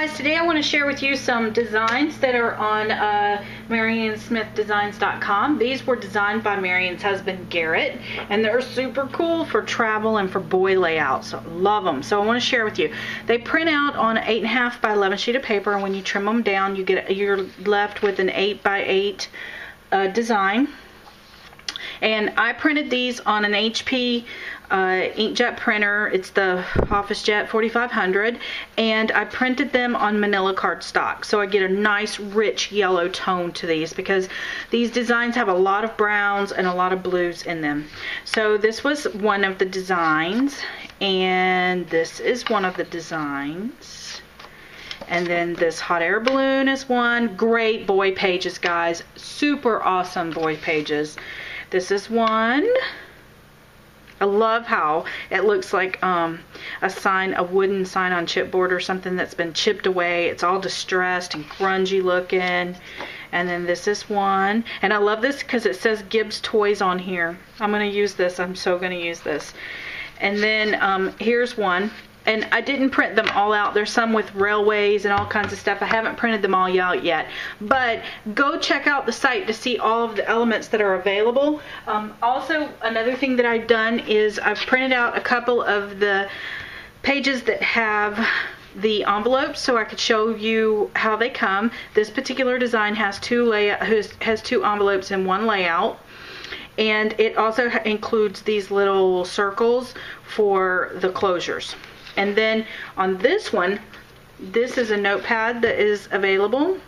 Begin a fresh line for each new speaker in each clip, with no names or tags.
guys, today I want to share with you some designs that are on MarianneSmithDesigns.com. These were designed by Marianne's husband Garrett, and they're super cool for travel and for boy layouts. So love them. So I want to share with you. They print out on an 8.5 by 11 sheet of paper, and when you trim them down, you're left with an 8 by 8 design. And I printed these on an HP inkjet printer. It's the OfficeJet 4500, and I printed them on manila cardstock, so I get a nice rich yellow tone to these because these designs have a lot of browns and a lot of blues in them. So this was one of the designs, and this is one of the designs, and then this hot air balloon is one. Great boy pages, guys, super awesome boy pages. This is one. I love how it looks like a wooden sign on chipboard or something that's been chipped away. It's all distressed and grungy looking. And then this is one. And I love this because it says Gibbs Toys on here. I'm going to use this. I'm so going to use this. And then here's one. And I didn't print them all out. There's some with railways and all kinds of stuff. I haven't printed them all out yet. But go check out the site to see all of the elements that are available. Also, another thing that I've done is I've printed out a couple of the pages that have the envelopes so I could show you how they come. This particular design has two envelopes in one layout. And it also includes these little circles for the closures. And then on this one, this is a notepad that is available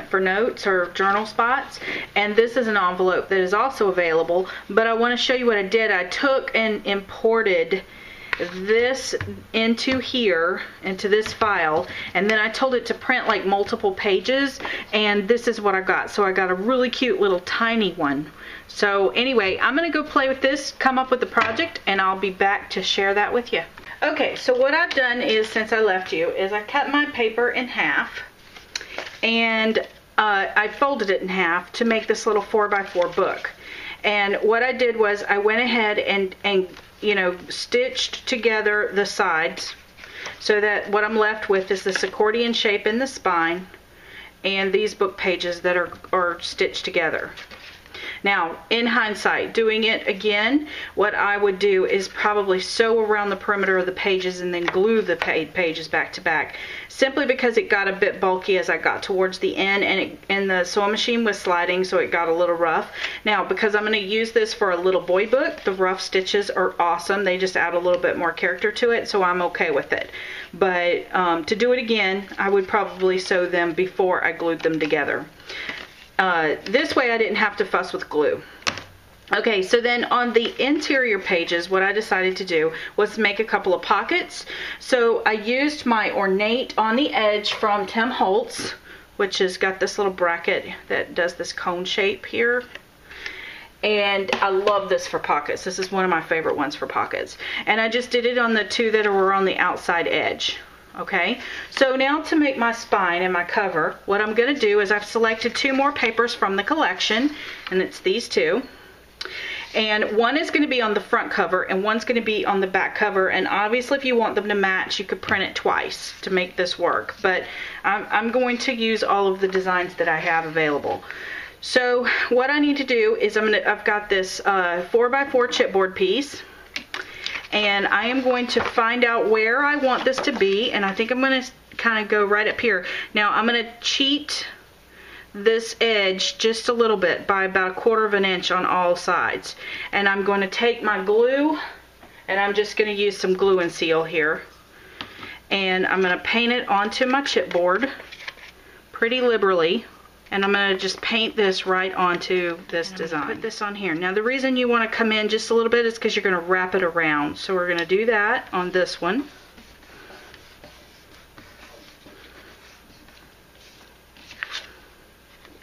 for notes or journal spots, and this is an envelope that is also available. But I want to show you what I did. I took and imported this into here, into this file, and then I told it to print like multiple pages, and this is what I got. So I got a really cute little tiny one. So anyway, I'm going to go play with this, come up with the project, and I'll be back to share that with you. Okay, so what I've done is, since I left you, is I cut my paper in half, and I folded it in half to make this little 4x4 book. And what I did was I went ahead and you know, stitched together the sides so that what I'm left with is this accordion shape in the spine and these book pages that are stitched together. Now, in hindsight, doing it again, what I would do is probably sew around the perimeter of the pages and then glue the pages back to back, simply because it got a bit bulky as I got towards the end, and the sewing machine was sliding, so it got a little rough. Now, because I'm going to use this for a little boy book, the rough stitches are awesome. They just add a little bit more character to it, so I'm okay with it. But to do it again, I would probably sew them before I glued them together. This way I didn't have to fuss with glue. Okay, so then on the interior pages, what I decided to do was make a couple of pockets. So I used my ornate on the edge from Tim Holtz, which has got this little bracket that does this cone shape here. And I love this for pockets. This is one of my favorite ones for pockets. And I just did it on the two that were on the outside edge. Okay, so now to make my spine and my cover, what I'm going to do is I've selected two more papers from the collection, and it's these two. And one is going to be on the front cover and one's going to be on the back cover, and obviously if you want them to match, you could print it twice to make this work, but I'm going to use all of the designs that I have available. So what I need to do is I've got this 4x4 chipboard piece, and I am going to find out where I want this to be, and I think I'm going to kind of go right up here. Now I'm going to cheat this edge just a little bit by about 1/4 of an inch on all sides. And I'm going to take my glue, and I'm just going to use some glue and seal here. And I'm going to paint it onto my chipboard pretty liberally. And I'm going to just paint this right onto this design. Put this on here. Now the reason you want to come in just a little bit is because you're going to wrap it around. So we're going to do that on this one.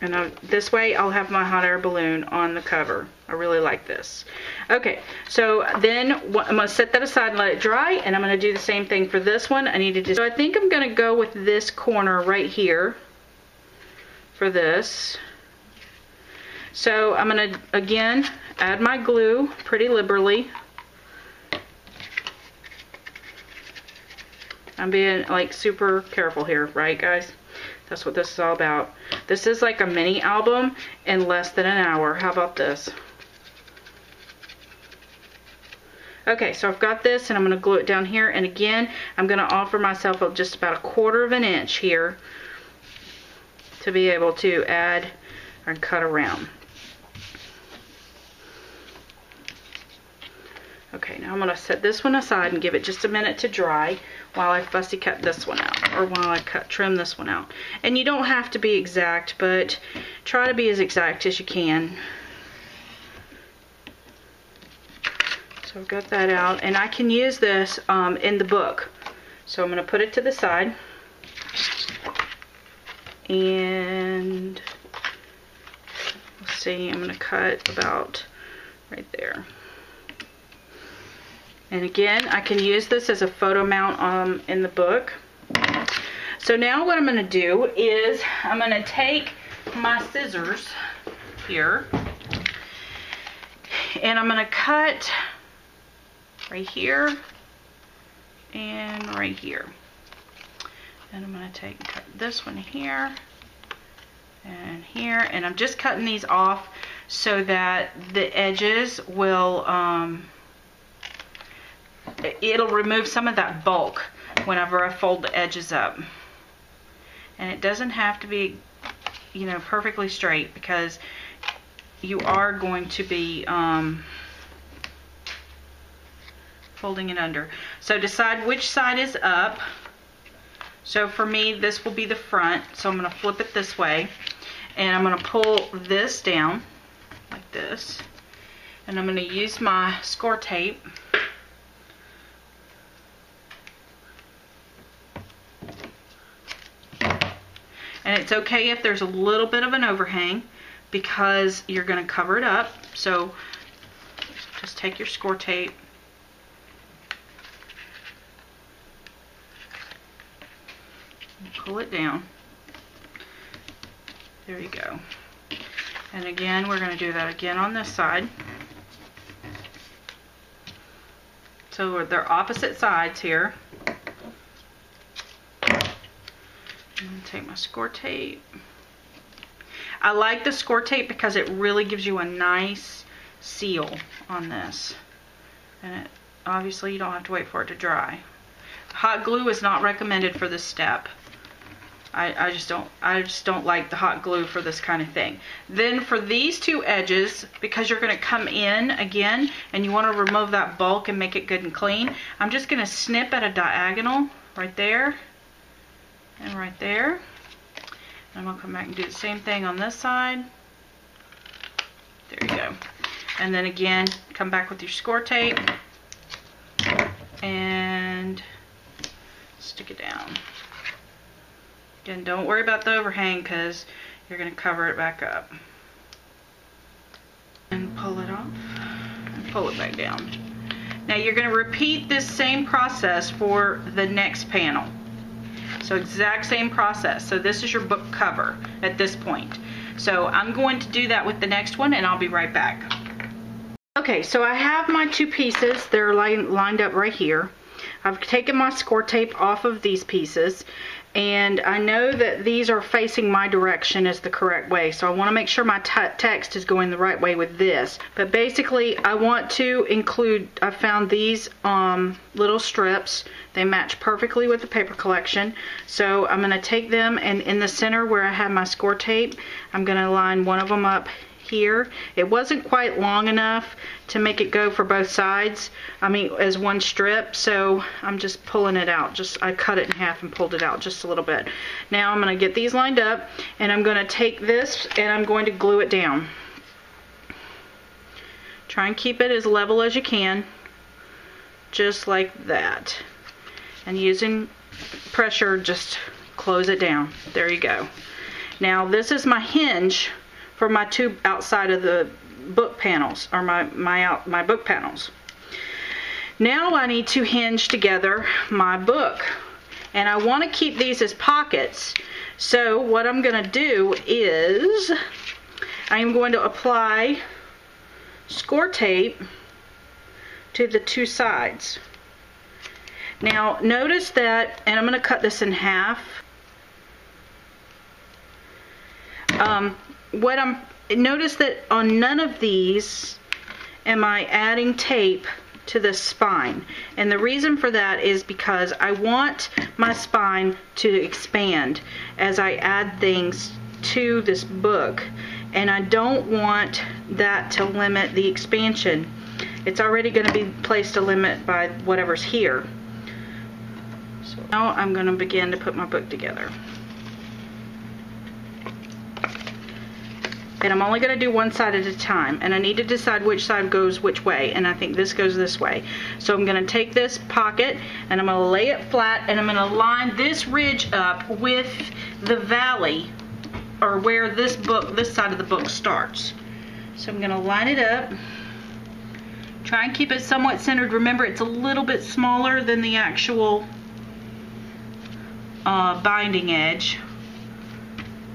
And this way I'll have my hot air balloon on the cover. I really like this. Okay, so then I'm going to set that aside and let it dry, and I'm going to do the same thing for this one. So I think I'm going to go with this corner right here for this. So I'm going to again add my glue pretty liberally. I'm being like super careful here, right guys? That's what this is all about. This is like a mini album in less than an hour. How about this? Okay, so I've got this and I'm going to glue it down here, and again I'm going to offer myself just about 1/4 of an inch here to be able to add and cut around. Okay, now I'm going to set this one aside and give it just a minute to dry while I fussy cut this one out, or while I trim this one out. And you don't have to be exact, but try to be as exact as you can. So I've got that out, and I can use this in the book. So I'm going to put it to the side, and let's see, I'm going to cut about right there. And again, I can use this as a photo mount in the book. So now what I'm going to do is I'm going to take my scissors here, and I'm going to cut right here and right here. And I'm going to take and cut this one here and here, and I'm just cutting these off so that the edges will it'll remove some of that bulk whenever I fold the edges up. And it doesn't have to be, you know, perfectly straight, because you are going to be folding it under. So decide which side is up. So for me, this will be the front, so I'm going to flip it this way, and I'm going to pull this down like this, and I'm going to use my score tape and it's okay if there's a little bit of an overhang, because you're going to cover it up. So just take your score tape and pull it down. There you go. And again, we're going to do that again on this side. So they're opposite sides here. I'm going to take my score tape. I like the score tape because it really gives you a nice seal on this. And obviously you don't have to wait for it to dry. Hot glue is not recommended for this step. I just don't like the hot glue for this kind of thing. Then for these two edges, because you're going to come in again and you want to remove that bulk and make it good and clean, I'm just going to snip at a diagonal right there and right there. And I'm going to come back and do the same thing on this side. There you go. And then again, come back with your score tape and stick it down. Again, don't worry about the overhang, because you're going to cover it back up. And pull it off and pull it back down. Now you're going to repeat this same process for the next panel. So exact same process. So this is your book cover at this point. So I'm going to do that with the next one, and I'll be right back. Okay, so I have my two pieces. They're lined up right here. I've taken my score tape off of these pieces, and I know that these are facing my direction is the correct way, so I want to make sure my text is going the right way with this. But basically I want to include, I found these little strips. They match perfectly with the paper collection, so I'm going to take them, and in the center where I have my score tape, I'm going to line one of them up here. It wasn't quite long enough to make it go for both sides, I mean as one strip, so I'm just pulling it out. I cut it in half and pulled it out just a little bit. Now I'm going to get these lined up, and I'm going to take this and I'm going to glue it down. Try and keep it as level as you can, just like that, and using pressure just close it down. There you go. Now this is my hinge for my two outside of the book panels, or my book panels. Now I need to hinge together my book, and I want to keep these as pockets. So what I'm going to do is I'm going to apply score tape to the two sides. Now notice that, and I'm going to cut this in half. Notice that on none of these am I adding tape to the spine, and the reason for that is because I want my spine to expand as I add things to this book, and I don't want that to limit the expansion. It's already going to be placed a limit by whatever's here. So now I'm going to begin to put my book together. And I'm only going to do one side at a time, and I need to decide which side goes which way, and I think this goes this way. So I'm going to take this pocket and I'm going to lay it flat, and I'm going to line this ridge up with the valley, or where this side of the book starts. So I'm going to line it up, try and keep it somewhat centered. Remember, it's a little bit smaller than the actual binding edge.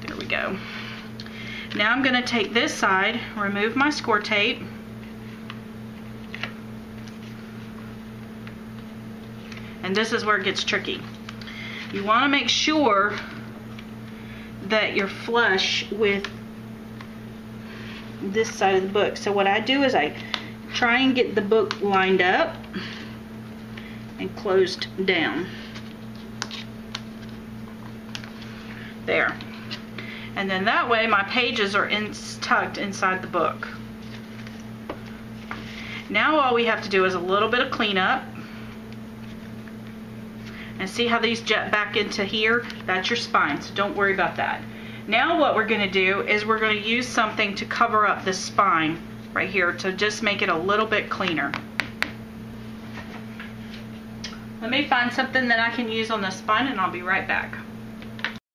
There we go. Now I'm going to take this side, remove my score tape, and this is where it gets tricky. You want to make sure that you're flush with this side of the book. So what I do is I try and get the book lined up and closed down. There. And then that way my pages are tucked inside the book. Now all we have to do is a little bit of cleanup. And see how these jet back into here? That's your spine, so don't worry about that. Now what we're going to do is we're going to use something to cover up this spine right here to just make it a little bit cleaner. Let me find something that I can use on the spine and I'll be right back.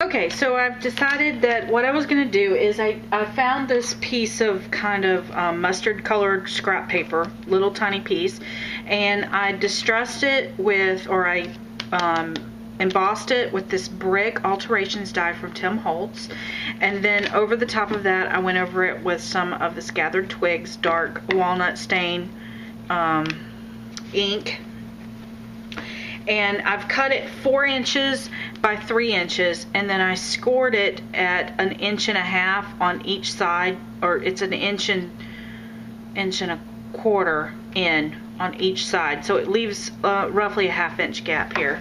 Okay, so I've decided that what I was going to do is I found this piece of kind of mustard colored scrap paper, little tiny piece, and I distressed it with, or I embossed it with this brick alterations die from Tim Holtz, and then over the top of that I went over it with some of this Gathered Twigs dark walnut stain ink. And I've cut it 4 inches by 3 inches, and then I scored it at 1.5 inches on each side, or it's 1.25 inches in on each side, so it leaves roughly a 1/2 inch gap here.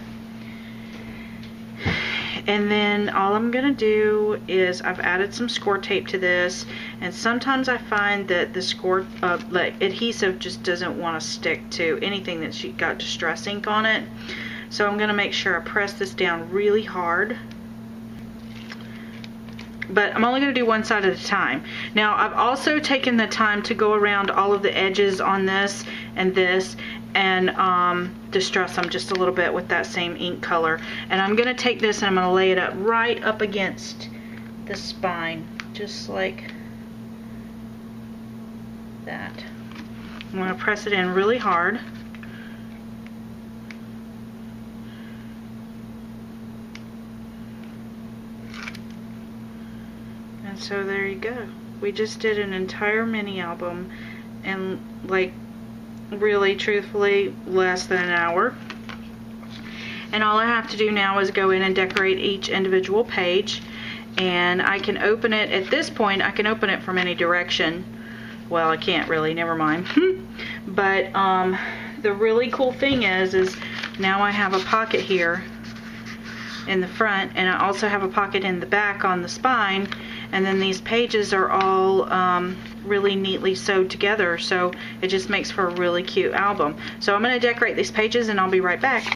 And then all I'm gonna do is I've added some score tape to this, and sometimes I find that the score like adhesive just doesn't want to stick to anything that's got distress ink on it. So I'm gonna make sure I press this down really hard. But I'm only going to do one side at a time. Now I've also taken the time to go around all of the edges on this and distress them just a little bit with that same ink color. And I'm going to take this and I'm going to lay it up right up against the spine, just like that. I'm going to press it in really hard. And so there you go. We just did an entire mini album in, like, really truthfully less than an hour. And all I have to do now is go in and decorate each individual page, and I can open it. At this point I can open it from any direction. Well, I can't really, never mind. But the really cool thing is now I have a pocket here in the front, and I also have a pocket in the back on the spine, and then these pages are all really neatly sewed together, so it just makes for a really cute album. So I'm going to decorate these pages and I'll be right back.